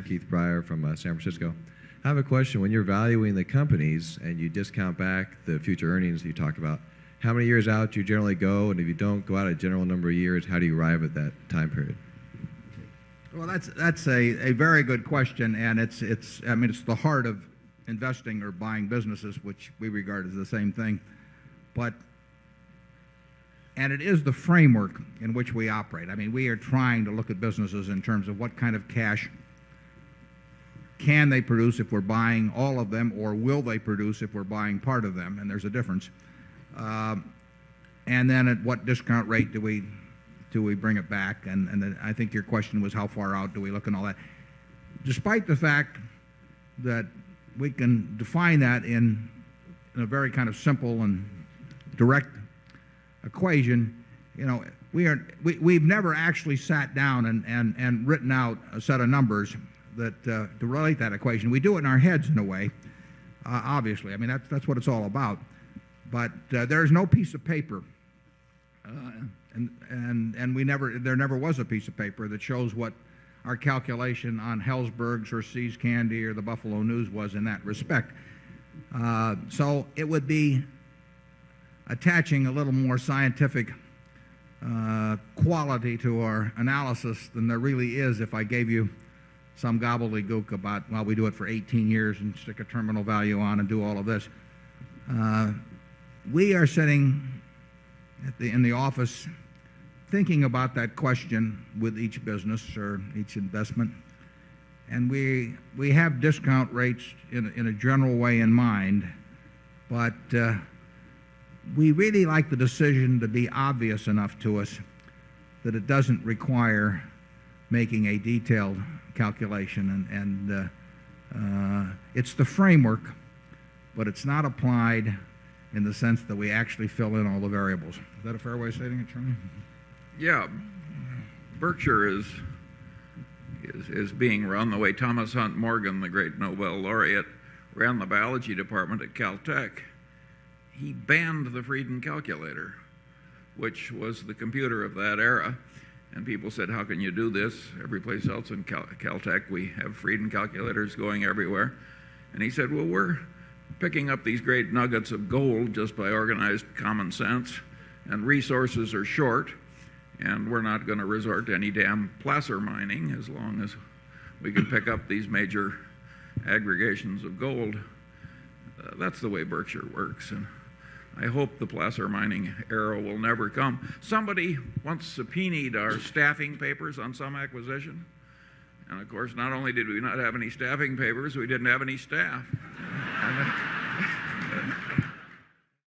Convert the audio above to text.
I'm Keith Breyer from San Francisco. I have a question. When you're valuing the companies and you discount back the future earnings you talk about, how many years out do you generally go? And if you don't go out a general number of years, how do you arrive at that time period? Well, that's a very good question, and it's the heart of investing or buying businesses, which we regard as the same thing. And it is the framework in which we operate. I mean, we are trying to look at businesses in terms of what kind of cash can they produce if we're buying all of them, or will they produce if we're buying part of them, and there's a difference. And then at what discount rate do we bring it back? And I think your question was how far out do we look and all that. Despite the fact that we can define that in a very kind of simple and direct equation, we've never actually sat down and written out a set of numbers that to relate that equation. We do it in our heads in a way, obviously. I mean, that's what it's all about. But there's no piece of paper, and there never was a piece of paper that shows what our calculation on Hellsberg's or See's Candy or the Buffalo News was in that respect. So it would be attaching a little more scientific quality to our analysis than there really is if I gave you some gobbledygook about, well, we do it for 18 years and stick a terminal value on and do all of this. We are sitting in the office thinking about that question with each business or each investment, and we have discount rates in a general way in mind, but we really like the decision to be obvious enough to us that it doesn't require making a detailed calculation, and it's the framework, but it's not applied in the sense that we actually fill in all the variables. Is that a fair way of stating it, Charlie? Yeah. Berkshire is being run the way Thomas Hunt Morgan, the great Nobel laureate, ran the biology department at Caltech. He banned the Frieden calculator, which was the computer of that era. And people said, how can you do this? Every place else in Caltech, we have Frieden calculators going everywhere. And he said, well, we're picking up these great nuggets of gold just by organized common sense, and resources are short, and we're not going to resort to any damn placer mining as long as we can pick up these major aggregations of gold. That's the way Berkshire works, and I hope the placer mining era will never come. Somebody once subpoenaed our staffing papers on some acquisition, and of course, not only did we not have any staffing papers, we didn't have any staff.